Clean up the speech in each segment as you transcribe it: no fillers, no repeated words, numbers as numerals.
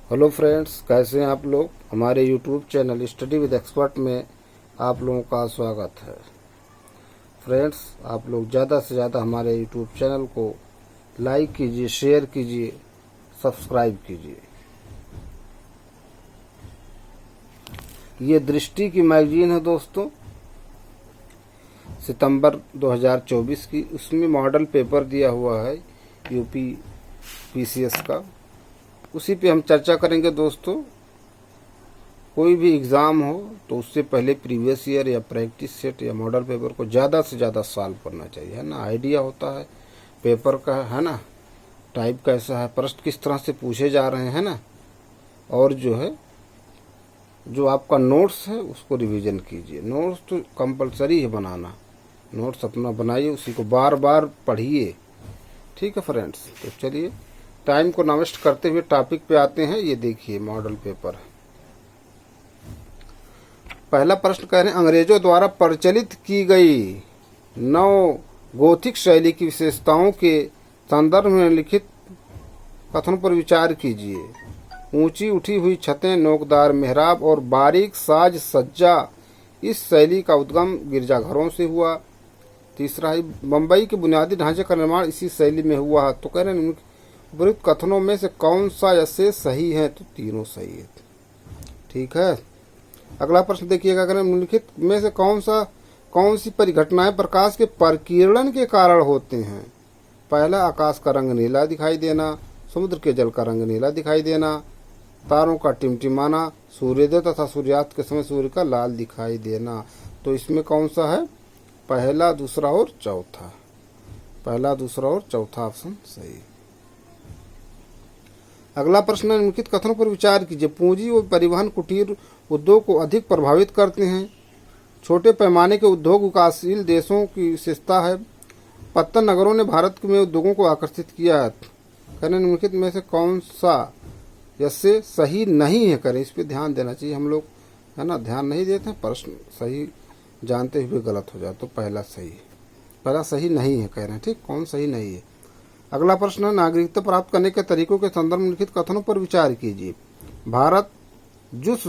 Hello friends, कैसे हैं आप लोग। हमारे YouTube channel study with expert में आप लोगों का स्वागत है। फ्रेंड्स, आप लोग ज़्यादा से ज़्यादा हमारे यूट्यूब चैनल को लाइक कीजिए, शेयर कीजिए, सब्सक्राइब कीजिए। ये दृष्टि की मैगजीन है दोस्तों, सितंबर 2024 की। उसमें मॉडल पेपर दिया हुआ है यूपी पीसीएस का, उसी पे हम चर्चा करेंगे दोस्तों। कोई भी एग्ज़ाम हो तो उससे पहले प्रीवियस ईयर या प्रैक्टिस सेट या मॉडल पेपर को ज़्यादा से ज़्यादा सॉल्व करना चाहिए, है ना। आइडिया होता है पेपर का, है ना, टाइप कैसा है, प्रश्न किस तरह से पूछे जा रहे हैं ना। और जो है, जो आपका नोट्स है उसको रिवीजन कीजिए। नोट्स तो कंपलसरी है बनाना, नोट्स अपना बनाइए, उसी को बार बार पढ़िए। ठीक है फ्रेंड्स, तो चलिए टाइम को नष्ट करते हुए टॉपिक पे आते हैं। ये देखिए मॉडल पेपर। पहला प्रश्न कह रहे हैं, अंग्रेजों द्वारा प्रचलित की गई नव गोथिक शैली की विशेषताओं के संदर्भ में लिखित कथनों पर विचार कीजिए। ऊंची उठी हुई छतें, नोकदार मेहराब और बारीक साज सज्जा, इस शैली का उद्गम गिरजाघरों से हुआ। तीसरा है, बम्बई के बुनियादी ढांचे का निर्माण इसी शैली में हुआ। तो कह रहे हैं विपरीत कथनों में से कौन सा ऐसे सही है, तो तीनों सही है। ठीक है। अगला प्रश्न देखिएगा, अगर निम्नलिखित में से कौन सी परिघटनाएं प्रकाश के प्रकीर्णन के कारण होते हैं। पहला, आकाश का रंग नीला दिखाई देना, समुद्र के जल का रंग नीला दिखाई देना, तारों का टिमटिमाना, सूर्योदय तथा सूर्यास्त के समय सूर्य का लाल दिखाई देना। तो इसमें कौन सा है, पहला, दूसरा और चौथा। पहला, दूसरा और चौथा ऑप्शन सही। अगला प्रश्न, निम्नलिखित कथनों पर विचार कीजिए। पूंजी व परिवहन कुटीर उद्योग को अधिक प्रभावित करते हैं। छोटे पैमाने के उद्योग विकासशील देशों की विशेषता है। पत्तन नगरों ने भारत में उद्योगों को आकर्षित किया है। करें निम्नलिखित में से कौन सा इससे सही नहीं है। करें, इस पे ध्यान देना चाहिए हम लोग, है ना। ध्यान नहीं देते, प्रश्न सही जानते हुए गलत हो जाए। तो पहला सही, पहला सही नहीं है कह रहे हैं। ठीक, कौन सही नहीं है। अगला प्रश्न है, नागरिकता प्राप्त करने के तरीकों के संदर्भ में लिखित कथनों पर विचार कीजिए। भारत जुस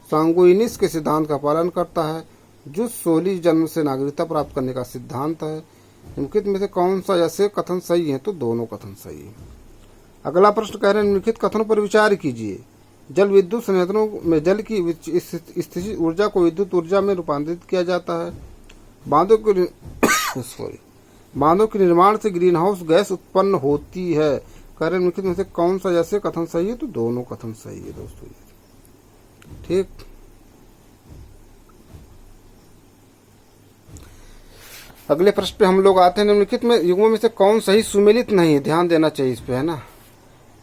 सांगुइनिस के सिद्धांत का पालन करता है। जुस सोली जन्म से नागरिकता प्राप्त करने का सिद्धांत है। निम्नलिखित में से कौन सा ऐसे कथन सही है, तो दोनों कथन सही है। अगला प्रश्न कह रहे हैं, निम्नलिखित कथनों पर विचार कीजिए। जल विद्युत संयंत्रों में जल की स्थितिज ऊर्जा को विद्युत ऊर्जा में रूपांतरित किया जाता है। बांधों के निर्माण से ग्रीन हाउस गैस उत्पन्न होती है। कार्य निम्नलिखित में से कौन सा जैसे कथन सही है, तो दोनों कथन सही है दोस्तों। ठीक। अगले प्रश्न पे हम लोग आते हैं, निम्नलिखित में युगों में से कौन सही सुमेलित नहीं है। ध्यान देना चाहिए इस पे, है ना।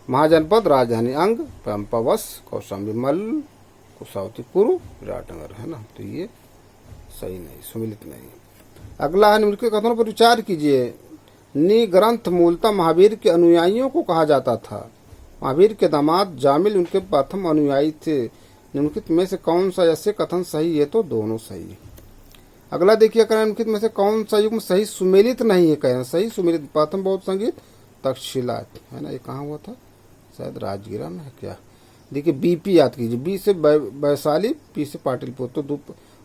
महाजनपद, राजधानी अंग, पंपावश, कौशाम्बी मल, कुशावती पूर्व, विराटनगर, है ना। तो ये सही नहीं, सुमेलित नहीं। अगला है, निम्नलिखित कथनों पर विचार कीजिए। निग्रंथ मूलतः महावीर के अनुयायियों को कहा जाता था। महावीर के दामाद जामिल उनके प्रथम अनुयायी थे। निम्नलिखित में से कौन सा ऐसे कथन सही है, तो दोनों सही है। अगला देखिए, निम्नलिखित में से कौन सा युग्म सही सुमेलित नहीं है। कहें सही सुमेलित, प्रथम बौद्ध संगीत तक्षशिला, है ना। ये कहाँ हुआ था, शायद राजगिरा में है क्या। देखिए बीपी याद कीजिए, बी से वैशाली, पी से पाटिलपुत्र। तो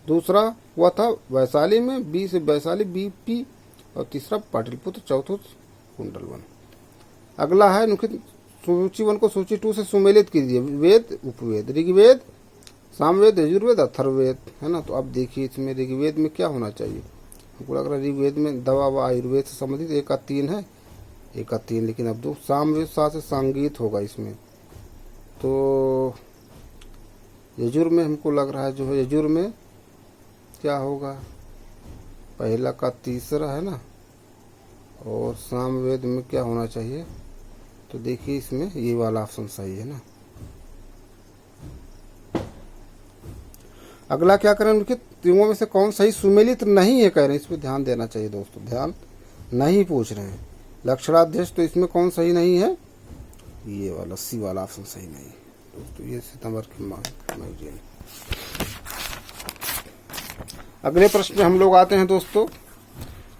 दूसरा हुआ था वैशाली में, बी से वैशाली, बीपी, और तीसरा पाटिलपुत्र, चौथा कुंडलवन। अगला है, निम्नलिखित सूची 1 को सूची 2 से सुमेलित कीजिए। वेद, उपवेद, ऋग्वेद, सामवेद, यजुर्वेद, अथर्ववेद, है ना। तो अब देखिए इसमें ऋग्वेद में क्या होना चाहिए। हमको लग रहा है ऋग्वेद में दवा व आयुर्वेद से संबंधित 1 का 3 है, 1 का 3। लेकिन अब दो सामवेद साथ से संगीत होगा इसमें। तो यजुर में हमको लग रहा है, जो है यजुर में क्या होगा, पहला का तीसरा, है ना। और सामवेद में क्या होना चाहिए, तो देखिए इसमें ये वाला ऑप्शन सही है ना। अगला क्या करें, उनके तीनों में से कौन सही सुमेलित नहीं है कह रहे हैं। इस पर ध्यान देना चाहिए दोस्तों, ध्यान नहीं पूछ रहे हैं। लक्षणाध्यक्ष, तो इसमें कौन सही नहीं है, ये वाला सी वाला ऑप्शन सही नहीं है दोस्तों। ये सितंबर की मैगजीन। अगले प्रश्न पे हम लोग आते हैं दोस्तों।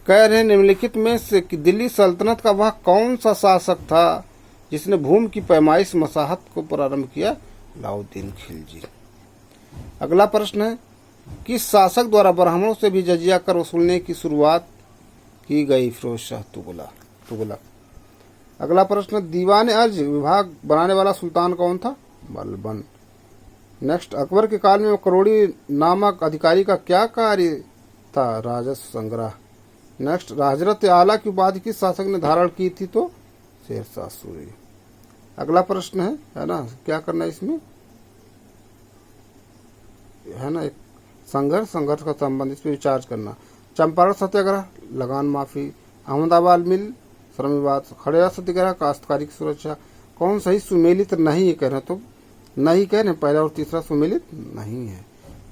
कह रहे हैं, निम्नलिखित में से दिल्ली सल्तनत का वह कौन सा शासक था जिसने भूमि की पैमाइश मसाहत को प्रारंभ किया? अलाउद्दीन खिलजी। अगला प्रश्न है, किस शासक द्वारा ब्राह्मणों से भी जजिया कर वसूलने की शुरुआत की गई? फिरोज शाह तुगलक। अगला प्रश्न, दीवान अर्ज विभाग बनाने वाला सुल्तान कौन था? बलबन। नेक्स्ट, अकबर के काल में करोड़ी नामक अधिकारी का क्या कार्य था? राजस्व संग्रह। नेक्स्ट, राजरत्न आला की उपाधि किस शासक ने धारण की थी? तो शेरशाह सूरी। अगला प्रश्न है ना, क्या करना है इसमें, है ना, एक संघर्ष का संबंध, इस पर विचार करना। चंपारण सत्याग्रह, लगान माफी, अहमदाबाद मिल, श्रम विवाद, खड़ेरा सत्याग्रह, काश्तकारी की सुरक्षा। कौन सही सुमेलित नहीं है? कह रहे तो नहीं कह रहे, पहला और तीसरा सुमेलित नहीं है,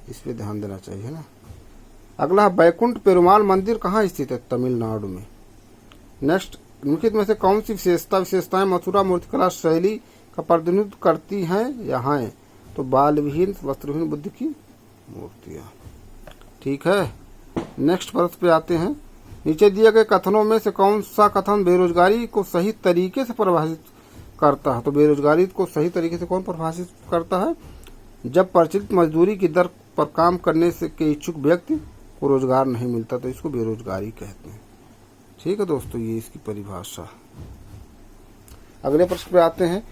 इस पे ध्यान देना चाहिए ना। अगला, बैकुंठ पेरुमाल मंदिर कहाँ स्थित है? तमिलनाडु में। नेक्स्ट, निम्नलिखित में से कौन सी विशेषताएं मथुरा मूर्तिकला शैली का प्रतिनिधित्व करती हैं या हैं? तो बाल विहीन वस्त्रहीन बुद्ध की मूर्तियां। ठीक है, नेक्स्ट प्रश्न पे आते हैं। नीचे दिए गए कथनों में से कौन सा कथन बेरोजगारी को सही तरीके से परिभाषित करता है? तो बेरोजगारी को सही तरीके से कौन परिभाषित करता है? जब प्रचलित मजदूरी की दर पर काम करने से के इच्छुक व्यक्ति को रोजगार नहीं मिलता तो इसको बेरोजगारी कहते हैं। ठीक है दोस्तों, ये इसकी परिभाषा। अगले प्रश्न पे आते हैं।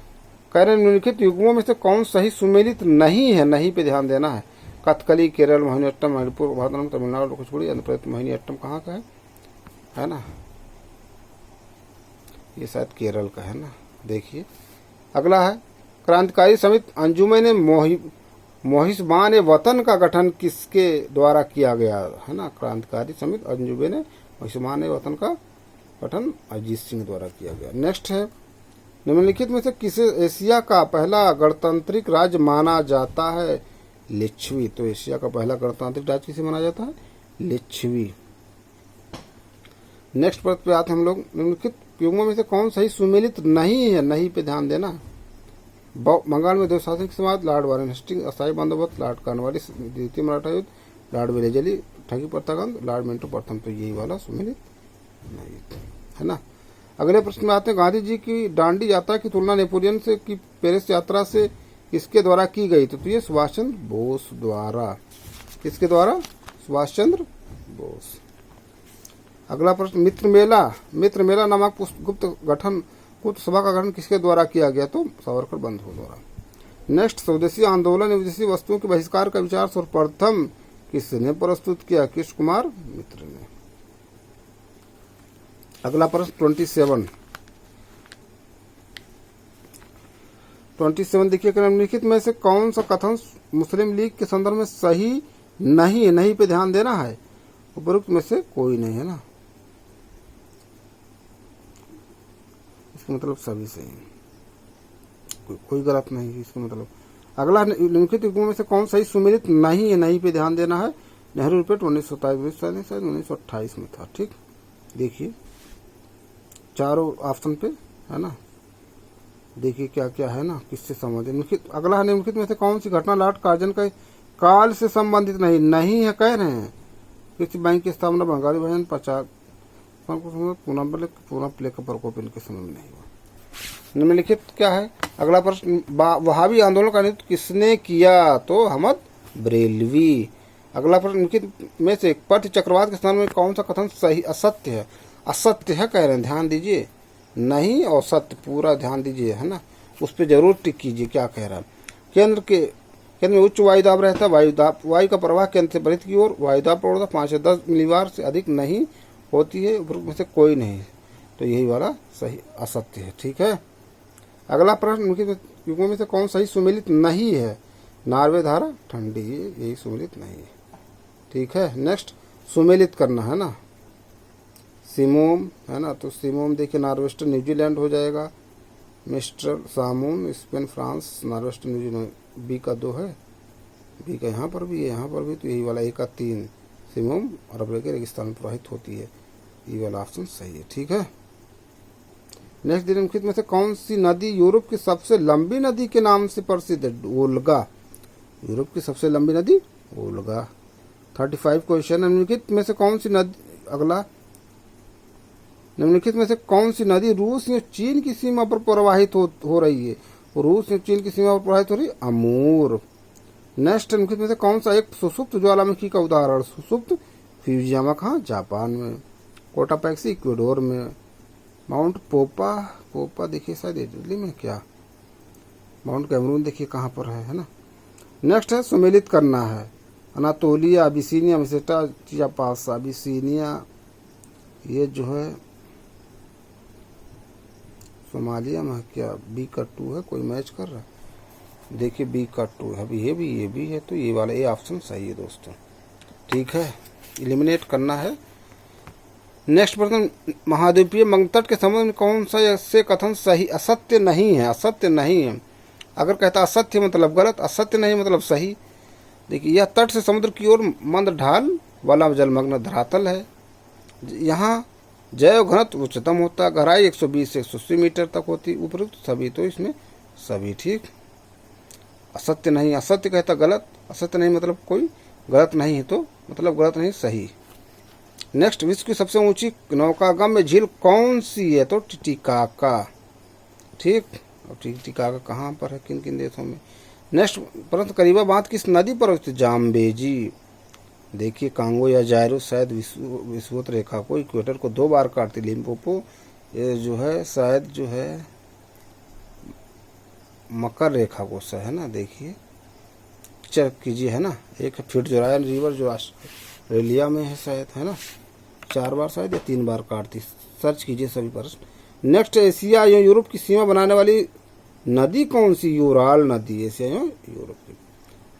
कह रहे निम्नलिखित युग्मों में से कौन सही सुमेलित नहीं है? नहीं पे ध्यान देना है। कथकली, केरल, मोहिनीअट्टम, मणिपुर, भाद्रम, तमिलनाडु, कुचिपुड़ी, आंध्र प्रदेश। मोहिनीअट्टम कहाँ का है ना, ये शायद केरल का है ना, देखिए। अगला है, क्रांतिकारी समिति अंजुमन मोहिसबान वतन का गठन किसके द्वारा किया गया? है ना, क्रांतिकारी समिति अंजुमन मोहिसबान वतन का गठन अजीत सिंह द्वारा किया गया। नेक्स्ट है, निम्नलिखित में से किसे एशिया का पहला गणतांत्रिक राज्य माना जाता है? लिच्छवी। तो एशिया का पहला गणतांत्रिक राज्य किसे माना जाता है? लिच्छवी। नेक्स्ट प्रश्न पे आते हैं हम लोग। निम्नलिखित युग्मों में से कौन सही सुमेलित नहीं है? नहीं पे ध्यान देना। बंगाल में 2 शासनिक समाज, लॉर्ड वारेन हेस्टिंग्स, अस्थायी बंदोबस्त, लॉर्ड कॉर्नवालिस, द्वितीय मराठा युद्ध, लॉर्ड वेलेजली, ठगी प्रतागंद, लॉर्ड मिंटो प्रथम। तो यही वाला सुमेलित नहीं है ना। अगले प्रश्न में आते हैं। गांधी जी की दांडी यात्रा की तुलना नेपोलियन से की पेरिस यात्रा से किसके द्वारा की गई? तो ये सुभाष चंद्र बोस द्वारा। किसके द्वारा? सुभाष चंद्र बोस। अगला प्रश्न, मित्र मेला नामक गुप्त सभा का गठन किसके द्वारा किया गया? तो सावरकर बंधुओं द्वारा। नेक्स्ट, स्वदेशी आंदोलन विदेशी वस्तुओं के बहिष्कार का विचार सर्वप्रथम किसने प्रस्तुत किया? कृष्ण कुमार मित्र ने। अगला प्रश्न 27 देखिए। निम्नलिखित में से कौन सा कथन मुस्लिम लीग के संदर्भ में सही नहीं है? नहीं पे ध्यान देना है। उपरोक्त में से कोई नहीं है ना, इसका मतलब सभी सही है, कोई गलत नहीं है इसका मतलब। अगला, निम्नलिखित युग्मों में से कौन सही सुमेलित नहीं है? नहीं पे ध्यान देना है। नेहरू रिपोर्ट 1927 में था। ठीक, देखिए चारों ऑप्शन पे है ना, देखिए क्या क्या है ना, किससे संबंधित। अगला, निम्नलिखित में से कौन सी घटना लॉर्ड कार्जन के काल से संबंधित नहीं है? कह रहे हैं किसी बैंक की स्थापना बंगाली भजन 50 पूना प्ले का प्रकोप इनके समय में नहीं हुआ। निम्नलिखित क्या है? अगला प्रश्न, वहाबी आंदोलन का नेतृत्व किसने किया? तो अहमद बरेलवी। अगला प्रश्न, निम्नलिखित में से पथ चक्रवात के स्थान में कौन सा कथन सही असत्य है? असत्य है कह रहे हैं, ध्यान दीजिए, नहीं और सत्य, पूरा ध्यान दीजिए है ना, उस पर जरूर टिक कीजिए क्या कह रहा है। केंद्र में उच्च वायुदाब रहता है। वायु का प्रवाह केंद्र से परिधि की ओर वायुदाब प्रवणता 5 से 10 मिलीबार से अधिक नहीं होती है। उपरोक्त में से कोई नहीं, तो यही वाला सही असत्य है। ठीक है। अगला प्रश्न, युग्मों में से कौन सही सुमेलित नहीं है? नार्वे धारा ठंडी, यही सुमेलित नहीं है। ठीक है। नेक्स्ट, सुमेलित करना है ना, सिमोम है ना, तो सिमोम देखिए नॉर्वेस्टर न्यूजीलैंड हो जाएगा। मिस्टर सामून Spain France, nor'wester New Zealand. B का 2 है, बी का यहाँ पर भी है, यहाँ पर भी, तो यही वाला 1 का 3 सिमोम अरब के रेगिस्तान में प्रवाहित होती है, ये वाला ऑप्शन सही है। ठीक है। नेक्स्ट, निम्नलिखित में से कौन सी नदी यूरोप की सबसे लंबी नदी के नाम से प्रसिद्ध है? वोल्गा। यूरोप की सबसे लंबी नदी वोल्गा। 35 क्वेश्चन, निम्नलिखित में से कौन सी नदी, अगला, निम्नलिखित में से कौन सी नदी रूस या चीन की सीमा पर प्रवाहित हो रही है? रूस या चीन की सीमा पर प्रवाहित हो रही है अमूर। नेक्स्ट, निम्नलिखित में से कौन सा एक सुसुप्त ज्वालामुखी का उदाहरण? सुसुप्त फ्यूजियामा कहाँ? जापान में। कोटापैक्सी इक्वेडोर में। माउंट पोपा देखिए शायद इटली में क्या? माउंट कैमरून देखिए कहाँ पर है ना। नेक्स्ट है सुमेलित करना है। Anatolia, Abyssinia, Meseta, Chiapas, Abyssinia ये जो है सोमालिया में क्या? बी का 2 है, कोई मैच कर रहा है? देखिए बी का 2 है, अभी ये भी है, तो ये वाला ए ऑप्शन सही है दोस्तों। ठीक है, एलिमिनेट करना है। नेक्स्ट प्रश्न, महाद्वीपीय मंगतट के संबंध में कौन सा से कथन सही असत्य नहीं है? असत्य नहीं है। अगर कहता असत्य मतलब गलत, असत्य नहीं मतलब सही। देखिए यह तट से समुद्र की ओर मंद ढाल वाला जलमग्न धरातल है। यहाँ जैव घनत्व उच्चतम होता है, गहराई 120 से 180 मीटर तक होती। उपरोक्त सभी, तो इसमें सभी ठीक। असत्य नहीं, असत्य कहता गलत, असत्य नहीं मतलब कोई गलत नहीं है, तो मतलब गलत नहीं सही। नेक्स्ट, विश्व की सबसे ऊंची नौकागम्य झील कौन सी है? तो टिटिकाका। ठीक, और टिटिकाका कहाँ पर है, किन किन देशों में? नेक्स्ट प्रश्न, करीबा बांध किस नदी पर स्थित? जाम्बेजी। देखिए कांगो या जायरो शायद विषुवत रेखा को, इक्वेटर को 2 बार काटती। लिम्पोपो ये जो है शायद जो है मकर रेखा को है ना। देखिए चेक कीजिए है ना। एक फिट्जरायल रिवर जो ऑस्ट्रेलिया में है शायद, है ना, 4 बार शायद या 3 बार काटती। सर्च कीजिए सभी प्रश्न। नेक्स्ट, एशिया या यूरोप की सीमा बनाने वाली नदी कौन सी? यूराल नदी, एशिया या यूरोप की।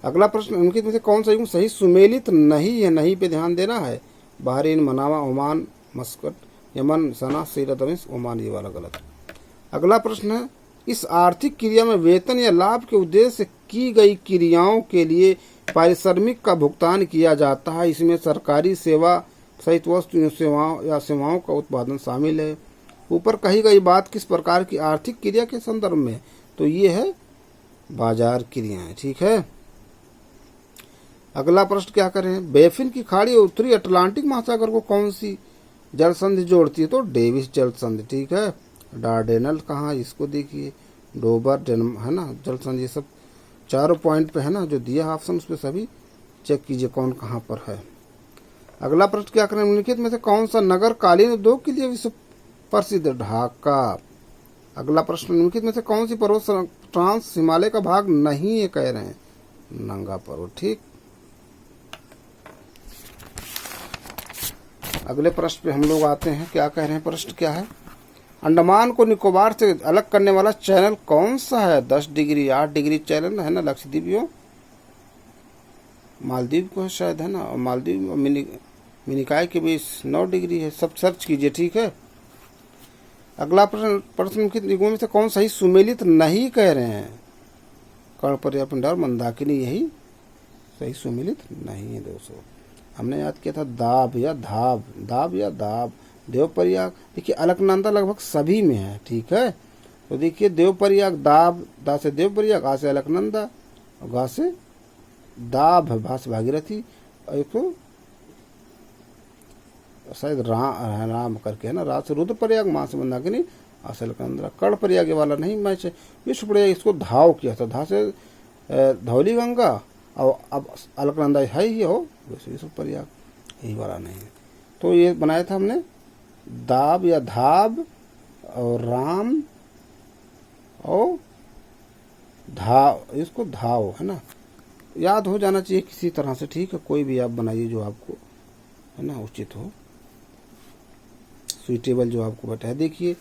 अगला प्रश्न, उनके में से कौन सा सही सुमेलित नहीं है? नहीं पे ध्यान देना है। Bahrain, Manama, Oman, Muscat, Yemen, Sanaa, सीरत, ओमान, ये वाला गलत। अगला प्रश्न है, इस आर्थिक क्रिया में वेतन या लाभ के उद्देश्य से की गई क्रियाओं के लिए पारिश्रमिक का भुगतान किया जाता है। इसमें सरकारी सेवा सहित वस्तु सेवाओं का उत्पादन शामिल है। ऊपर कही गई बात किस प्रकार की आर्थिक क्रिया के संदर्भ में? तो ये है बाजार क्रियाएं। ठीक है, अगला प्रश्न क्या करें? बेफिन की खाड़ी और उत्तरी अटलांटिक महासागर को कौन सी जल संधि जोड़ती है? तो डेविस जल संधि। ठीक है, डार्डेनल कहाँ? इसको देखिए, डोबर है ना जल संधि। सब चारों पॉइंट पे है ना जो दिया ऑप्शन, उस पर सभी चेक कीजिए कौन कहाँ पर है। अगला प्रश्न क्या करें? निम्नलिखित में से कौन सा नगर कालीन उद्योग के लिए विश्व प्रसिद्ध? ढाका। अगला प्रश्न, निम्नलिखित में से कौन सी पर्वत ट्रांस हिमालय का भाग नहीं है? कह रहे हैं नंगा पर्वत। ठीक, अगले प्रश्न पे हम लोग आते हैं। क्या कह रहे हैं? प्रश्न क्या है? अंडमान को निकोबार से अलग करने वाला चैनल कौन सा है? 10 डिग्री 8 डिग्री चैनल है ना। लक्षद्वीप मालदीव को है शायद, है ना, और मालदीव मिनिकाय के बीच 9 डिग्री है। सब सर्च कीजिए। ठीक है, अगला प्रश्न युगों में से कौन सही सुमेलित नहीं कह रहे हैं? कर्णपर्या, पिंडार, मंदाकिनी, यही सही सुमेलित नहीं है दोस्तों। हमने याद किया था दाब या धाब, दाब या दाब। देवप्रयाग देखिए अलकनंदा लगभग सभी में है। ठीक है, तो देखिए देवप्रयाग दाब, दा से देवप्रयाग, आ से अलकनंदा, और गा से दाब है, भा से भागीरथी, और एक तो शायद राम करके है ना, रा से रुद्रप्रयाग, माँ से मंदाकिनी, आ से अलकनंदा। कर्णप्रयाग वाला नहीं मैच है। विश्व प्रयाग इसको धाव किया था, धा से धौली गंगा, और अब अलकनंदा है ही हो, विश्व प्रयाग यही वाला नहीं है। तो ये बनाया था हमने दाब या धाब और राम और धाव, इसको धाव है ना, याद हो जाना चाहिए किसी तरह से। ठीक है, कोई भी आप बनाइए जो आपको है ना उचित हो, सुइटेबल जो आपको बताया। देखिए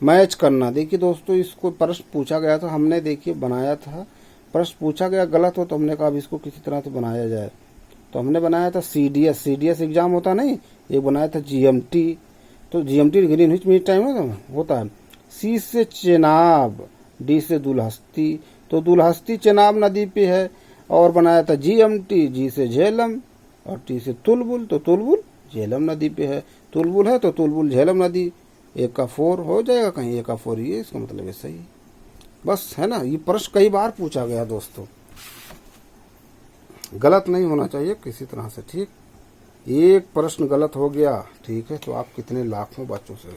मैच करना। देखिए दोस्तों, इसको प्रश्न पूछा गया था, हमने देखिए बनाया था। प्रश्न पूछा गया गलत हो तो हमने कहा अब इसको किसी तरह से बनाया जाए, तो हमने बनाया था सीडीएस एग्जाम होता नहीं, ये बनाया था जीएमटी। तो जीएमटी ग्रीनविच मीन टाइम होता है। सी से चेनाब, डी से दुल्हस्ती, तो दुल्हस्ती चेनाब नदी पे है। और बनाया था जीएमटी, जी से झेलम, और टी से तुलबुल, तो तुलबुल झेलम नदी पे है। तुलबुल है तो तुलबुल झेलम नदी, 1 का 4 हो जाएगा, कहीं 1 का 4, ये इसका मतलब है सही। बस है ना, ये प्रश्न कई बार पूछा गया दोस्तों, गलत नहीं होना चाहिए किसी तरह से। ठीक, एक प्रश्न गलत हो गया, ठीक है, तो आप कितने लाखों बच्चों से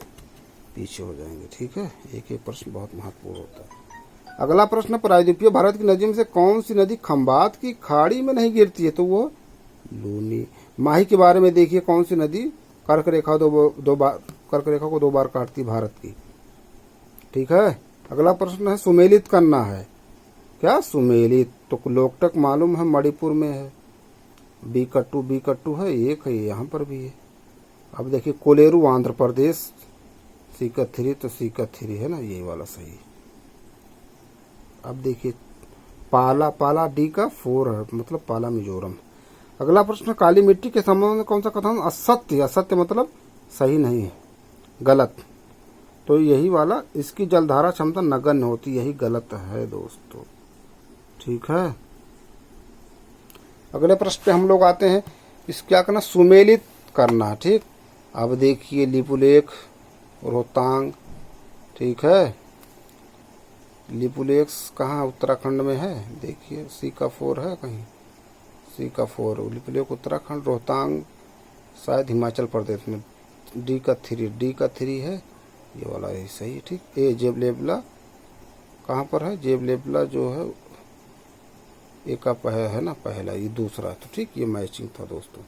पीछे हो जाएंगे। ठीक है, एक एक प्रश्न बहुत महत्वपूर्ण होता है। अगला प्रश्न, प्रायद्वीपीय भारत की नदियों में से कौन सी नदी खंबात की खाड़ी में नहीं गिरती है? तो वो लूनी। माही के बारे में देखिए, कौन सी नदी कर्क रेखा कर्क रेखा को 2 बार काटती भारत की। ठीक है, अगला प्रश्न है, सुमेलित करना है। क्या सुमेलित? तो लोकटक मालूम है मणिपुर में है, बी कट्टू है, एक है यहाँ पर भी है। अब देखिए, कोलेरू आंध्र प्रदेश, सीकथरी, तो सीकथरी है ना, यही वाला सही। अब देखिए, पाला डी का 4 है, मतलब पाला मिजोरम। अगला प्रश्न, काली मिट्टी के संबंध में कौन सा कथन असत्य? असत्य मतलब सही नहीं है, गलत। तो यही वाला, इसकी जलधारा क्षमता नगण्य होती, यही गलत है दोस्तों। ठीक है, अगले प्रश्न पे हम लोग आते हैं। इस क्या करना, सुमेलित करना। ठीक, अब देखिए, लिपुलेख, रोहतांग, ठीक है, लिपुलेख कहाँ उत्तराखंड में है, देखिए सी का 4 है कहीं, सी का 4, लिपुलेख उत्तराखंड, रोहतांग शायद हिमाचल प्रदेश में, डी का 3 है, ये वाला है सही। ठीक, ए जेबलेबला कहाँ पर है, जेबलेबला जो है एक का है ना, पहला, ये दूसरा। तो ठीक, ये मैचिंग था दोस्तों।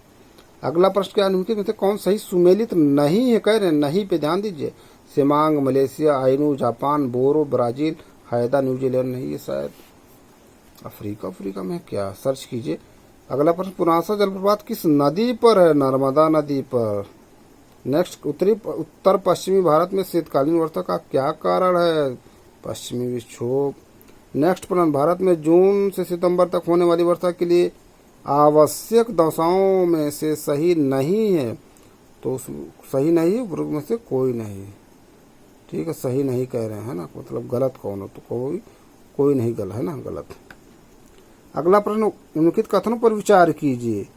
अगला प्रश्न, क्या निम्नलिखित में से कौन सही सुमेलित नहीं है? कह रहे हैं, नहीं पे ध्यान दीजिए। सिमांग मलेशिया, आइनू जापान, बोरो ब्राजील, हैदा न्यूजीलैंड नहीं, ये शायद अफ्रीका में क्या, सर्च कीजिए। अगला प्रश्न, पुनासा जलप्रपात किस नदी पर है? नर्मदा नदी पर। नेक्स्ट, उत्तर पश्चिमी भारत में शीतकालीन वर्षा का क्या कारण है? पश्चिमी विक्षोभ। नेक्स्ट प्रश्न, भारत में जून से सितंबर तक होने वाली वर्षा के लिए आवश्यक दशाओं में से सही नहीं है। तो सही नहीं है, वर्ग में से कोई नहीं। ठीक है, सही नहीं कह रहे हैं ना, मतलब गलत कौन हो? तो कोई नहीं गलत है ना, गलत। अगला प्रश्न, निम्नलिखित कथनों पर विचार कीजिए।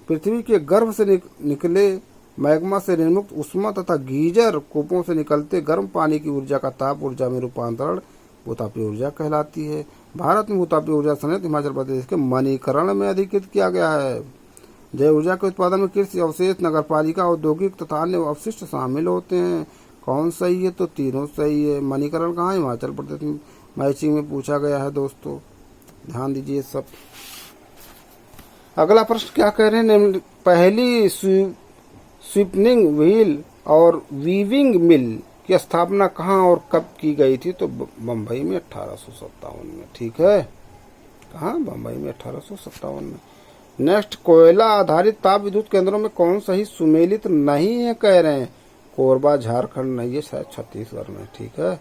पृथ्वी के गर्भ से निकले मैग्मा से निर्मुक्त उष्मा तथा गीजर कूपों से निकलते गर्म पानी की ऊर्जा का ताप ऊर्जा में रूपांतरण भूतापीय ऊर्जा कहलाती है। भारत में भूतापीय ऊर्जा संयंत्र हिमाचल प्रदेश के मणिकरण में अधिकृत किया गया है। जय ऊर्जा के उत्पादन में कृषि अवशेष, नगरपालिका, औद्योगिक तथा अन्य अवशिष्ट शामिल होते हैं। कौन सही है? तो तीनों सही है। मणिकरण कहाँ? हिमाचल प्रदेश में। मैचिंग में पूछा गया है दोस्तों, ध्यान दीजिए सब। अगला प्रश्न क्या कह रहे हैं, पहली स्पिनिंग व्हील और वीविंग मिल की स्थापना कहाँ और कब की गई थी? तो बम्बई में 1857 में। ठीक है, कहाँ? बम्बई में 1857 में। नेक्स्ट, कोयला आधारित ताप विद्युत केंद्रों में कौन सही सुमेलित नहीं है? कह रहे हैं कोरबा झारखंड नहीं है, शायद छत्तीसगढ़ में। ठीक है,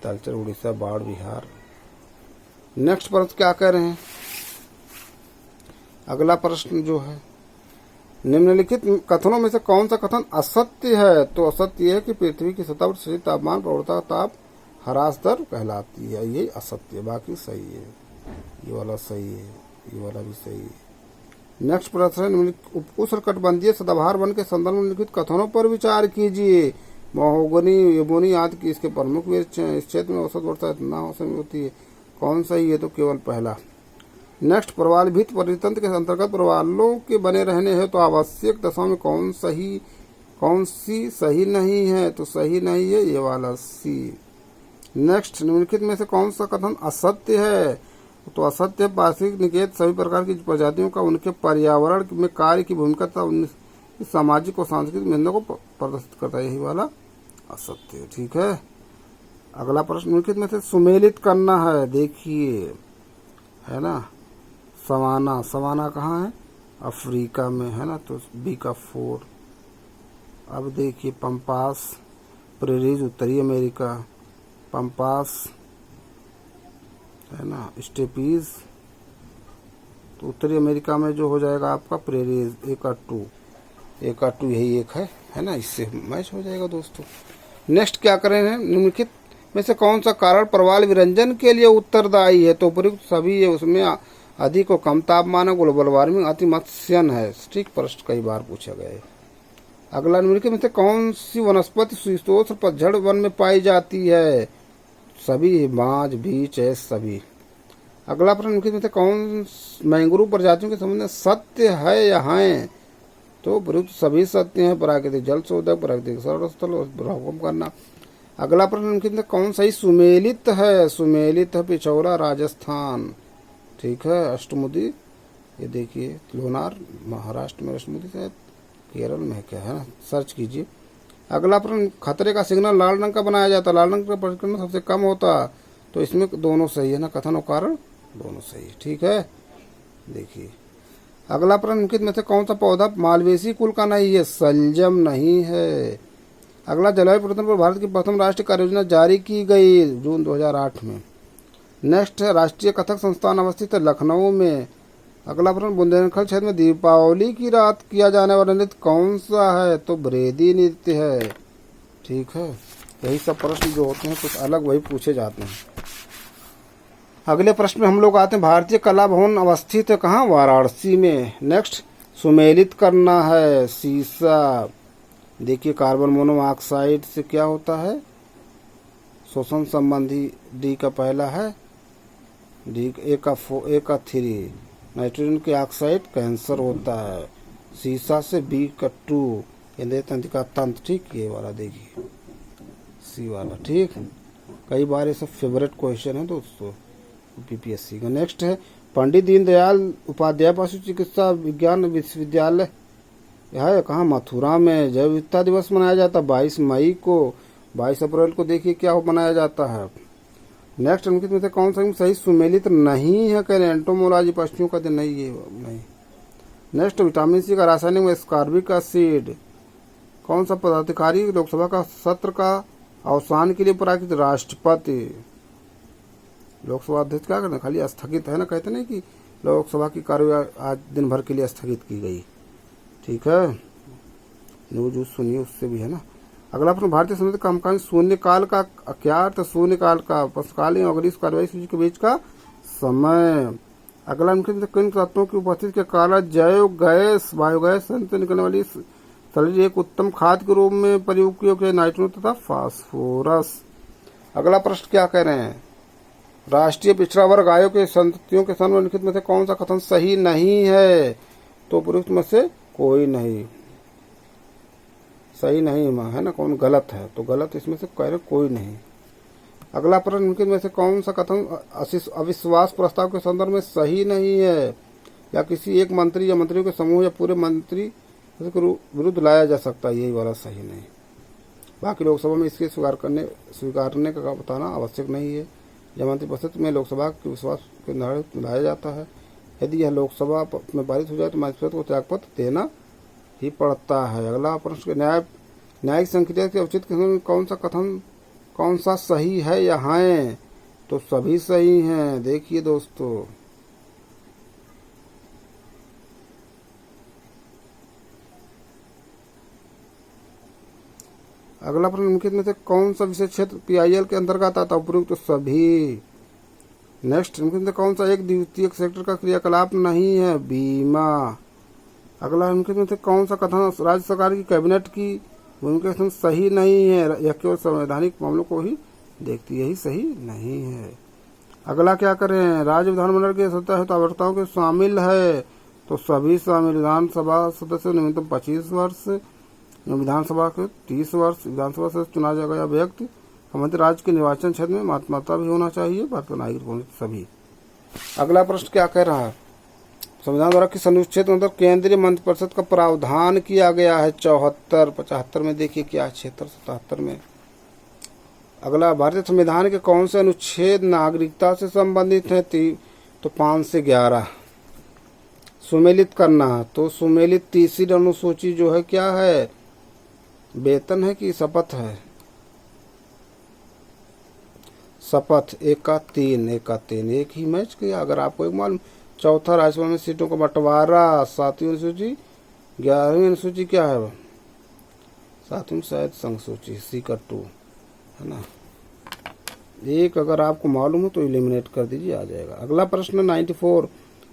तलचर उड़ीसा, बाढ़ बिहार। नेक्स्ट प्रश्न क्या कह रहे हैं, अगला प्रश्न जो है, निम्नलिखित कथनों में से कौन सा कथन असत्य है? तो असत्य है कि पृथ्वी की सतह पर शरीर तापमान प्रवणता ताप ह्रास दर कहलाती है, ये असत्य है, बाकी सही है। ये वाला सही है, ये वाला भी सही है। नेक्स्ट प्रश्न है, उपोष्णकटिबंधीय सदाबहार वन के संदर्भ में निम्नलिखित कथनों पर विचार कीजिए। महोगनी, एबोनी आदि की इसके प्रमुख वृक्ष हैं। इस क्षेत्र में औसत वर्षा इतना औसत होती है। कौन सही है? तो केवल पहला। नेक्स्ट, प्रवाल भित्त परितंत्र के अंतर्गत प्रवालों के बने रहने हैं तो आवश्यक दशाओं में कौन सी सही नहीं है? तो सही नहीं है, ये वाला सी। नेक्स्ट, निम्नलिखित में से कौन सा कथन असत्य है? तो असत्य पार्श्विक निकेत सभी प्रकार की प्रजातियों का उनके पर्यावरण में कार्य की भूमिका तथा सामाजिक और सांस्कृतिक मेहनत को प्रदर्शित करता है, यही वाला असत्य है। ठीक है, अगला प्रश्न, निम्नलिखित में से सुमेलित करना है। देखिए, है ना, सवाना कहाँ है? अफ्रीका में है ना, तो बी का 4। अब देखिए, पंपास प्रेरीज उत्तरी अमेरिका, पंपास है ना, स्टेपीज तो उत्तरी अमेरिका में जो हो जाएगा आपका प्रेरीज, ए का 2 यही एक है ना, इससे मैच हो जाएगा दोस्तों। नेक्स्ट क्या कर रहे हैं, निम्नलिखित में से कौन सा कारण प्रवाल विरंजन के लिए उत्तरदायी है? तो उपयुक्त सभी है, उसमें अधिक और कम तापमान है, ग्लोबल वार्मिंग, अति मत्स्यन है। ठीक प्रश्न कई बार पूछा गया है। अगला, निम्नलिखित में से कौन सी वनस्पति शीतोष्ण पतझड़ वन में पाई जाती है? सभी, बांज, बीच है सभी। अगला प्रश्न, निम्नलिखित में से कौन मैंग्रोव प्रजातियों के संबंध में सत्य है या है? तो उपयुक्त सभी सत्य हैं, प्राकृतिक जल शोधक, प्राकृतिक स्थल हुक्म करना। अगला प्रश्न निम्नलिखित में कौन सही सुमेलित है? सुमेलित है पिछौरा राजस्थान, ठीक है। अष्टमुदी ये देखिए लोनार महाराष्ट्र में, अष्टमुदी शायद केरल में क्या है ना, सर्च कीजिए। अगला प्रश्न खतरे का सिग्नल लाल रंग का बनाया जाता, लाल रंग का परिकर्ण सबसे कम होता, तो इसमें दोनों सही है ना, कथन और कारण दोनों सही, ठीक है। देखिए अगला प्रश्न निम्नलिखित में से कौन सा पौधा मालवेसी कुल का नहीं है? सलजम नहीं है। अगला जलवायु परिवर्तन पर भारत की प्रथम राष्ट्रीय कार्य योजना जारी की गई जून 2008 में। नेक्स्ट है राष्ट्रीय कथक संस्थान अवस्थित है लखनऊ में। अगला प्रश्न बुंदेलखंड क्षेत्र में दीपावली की रात किया जाने वाला नृत्य कौन सा है? तो ब्रेदी नृत्य है, ठीक है। यही सब प्रश्न जो होते हैं कुछ अलग वही पूछे जाते हैं। अगले प्रश्न में हम लोग आते हैं भारतीय कला भवन अवस्थित है कहाँ? वाराणसी में। नेक्स्ट सुमेलित करना है शीशा। देखिए कार्बन मोनोऑक्साइड से क्या होता है? शोषण संबंधी डी का पहला है, डी ए का 3 नाइट्रोजन के ऑक्साइड कैंसर होता है। शीशा से बी का 2 ये तंत्रिका तंत्र, ठीक। ये वाला देखिए सी वाला, ठीक। कई बार ये सब फेवरेट क्वेश्चन है दोस्तों पीपीएससी का। नेक्स्ट है पंडित दीनदयाल उपाध्याय पशु चिकित्सा विज्ञान विश्वविद्यालय है कहाँ? मथुरा में। जैव विविधता दिवस मनाया जाता है 22 मई को। 22 अप्रैल को देखिए क्या मनाया जाता है। नेक्स्ट निम्नलिखित में से कौन सा सही सुमेलित नहीं है? कह रहे एंटोमोलॉजी पक्षियों का दिन नहीं, ये नहीं। नेक्स्ट विटामिन सी का रासायनिक में स्कार्बिक एसिड। कौन सा पदाधिकारी लोकसभा का सत्र का अवसान के लिए प्राकृतिक? राष्ट्रपति। लोकसभा अध्यक्ष क्या करना, खाली स्थगित है ना, कहते नहीं कि लोकसभा की कार्यवाही आज दिन भर के लिए स्थगित की गई, ठीक है। न्यूज सुनिए उससे भी है ना। अगला प्रश्न भारतीय संसद का कामकाज शून्यकाल का क्या अर्थ? शून्यकाल का पुष्पकालीन और अगली कार्यवाही सूची के बीच का समय। अगला निम्नलिखित किन तत्वों की उपस्थिति के कारण जैव गैस बायोगैस से निकलने वाली शरीर एक उत्तम खाद्य के रूप में प्रयोग किया? नाइट्रोजन तथा फास्फोरस। अगला प्रश्न क्या कह रहे हैं? राष्ट्रीय पिछड़ा वर्ग आयोग के संततियों के निम्नलिखित में से कौन सा कथन सही नहीं है? तो उपयुक्त में से कोई नहीं, सही नहीं है ना, कौन गलत है? तो गलत इसमें से कह रहे कोई नहीं। अगला प्रश्न निम्नलिखित में से कौन सा कथन अविश्वास प्रस्ताव के संदर्भ में सही नहीं है? या किसी एक मंत्री या मंत्रियों के समूह या पूरे मंत्री के विरुद्ध लाया जा सकता है? यही वाला सही नहीं। बाकी लोकसभा में इसके स्वीकारने का बताना आवश्यक नहीं है। जब मंत्रिपरिषद में लोकसभा के विश्वास के निर्णय लाया जाता है, यदि यह लोकसभा में पारित हो जाए तो मंत्रिपरिषद को त्यागपत्र देना ही पड़ता है। अगला प्रश्न न्यायिक संक्रिया के उचित कौन सा कथन कौन सा सही है या है? तो सभी सही हैं। देखिए दोस्तों अगला प्रश्न निम्नलिखित में से कौन सा विषय क्षेत्र पीआईएल के अंतर्गत आता? उपयुक्त तो सभी। नेक्स्ट निम्नलिखित में कौन सा एक द्वितीयक सेक्टर का क्रियाकलाप नहीं है? बीमा। अगला निम्नलिखित में से कौन सा कथन राज्य सरकार की कैबिनेट की भूमिका सही नहीं है? यह केवल संवैधानिक मामलों को ही देखती, यही सही नहीं है। अगला क्या करें? राज्य विधानमंडल के सदस्य आवश्यकताओं के शामिल है? तो सभी शामिल। विधानसभा सदस्य न्यूनतम 25 वर्ष, विधानसभा के 30 वर्ष, विधानसभा से चुना गया व्यक्ति संबंधित राज्य के निर्वाचन क्षेत्र में मतदाता भी होना चाहिए, भारत का नागरिक होने सभी। अगला प्रश्न क्या कह रहा है? संविधान द्वारा किस अनुच्छेद के अंदर केंद्रीय मंत्रिपरिषद का प्रावधान किया गया है? 74, 75 में देखिए क्या, 76, 77 में। अगला भारतीय संविधान के कौन से अनुच्छेद नागरिकता से संबंधित है? तो 5 से 11। सुमेलित करना, तो सुमेलित तीसरी अनुसूची जो है क्या है? वेतन है कि शपथ है? शपथ 1 का 3, 1 का 3 एक ही मैच किया। अगर आपको एक मालूम, चौथा राज्यसभा में सीटों का बंटवारा, 7वीं अनुसूची, 11वीं अनुसूची क्या है? 7वीं शायद संघ सूची, सी का 2 है ना। एक अगर आपको मालूम हो तो एलिमिनेट कर दीजिए, आ जाएगा। अगला प्रश्न 94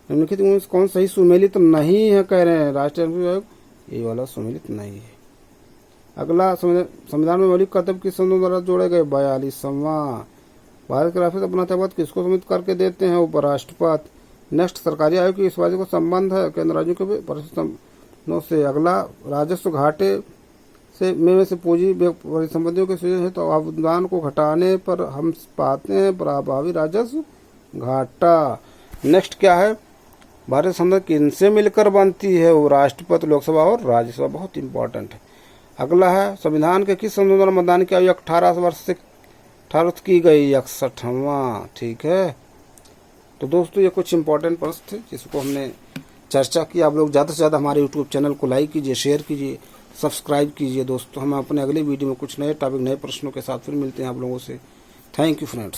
निम्नलिखित में कौन सही सुमेलित नहीं है? कह रहे हैं राष्ट्रीय आयोग, ये वाला सुमेलित नहीं है। अगला संविधान में मौलिक कर्तव्य किस संविधान द्वारा जोड़े गए? 42वां। भारत के राष्ट्रपति अपना त्यागपत्र किसको सम्मिलित करके देते हैं? उपराष्ट्रपति। नेक्स्ट सरकारी आयोग की इस बात को संबंध है केंद्र राज्यों के 9 से अगला राजस्व घाटे से में से पूंजी परिसंपत्तियों के सृजन है तो अनुदान को घटाने पर हम पाते हैं प्रभावी राजस्व घाटा। नेक्स्ट क्या है, भारतीय संसद किनसे मिलकर बनती है, वो राष्ट्रपति, लोकसभा और राज्यसभा, बहुत इंपॉर्टेंट है। अगला है, संविधान के किस संशोधन मतदान की आयु 18 वर्ष से 18 की गई, 61वां। ठीक है, तो दोस्तों ये कुछ इंपॉर्टेंट प्रश्न थे जिसको हमने चर्चा की। आप लोग ज़्यादा से ज़्यादा हमारे यूट्यूब चैनल को लाइक कीजिए, शेयर कीजिए, सब्सक्राइब कीजिए। दोस्तों हम अपने अगले वीडियो में कुछ नए टॉपिक, नए प्रश्नों के साथ फिर मिलते हैं आप लोगों से। Thank you friends.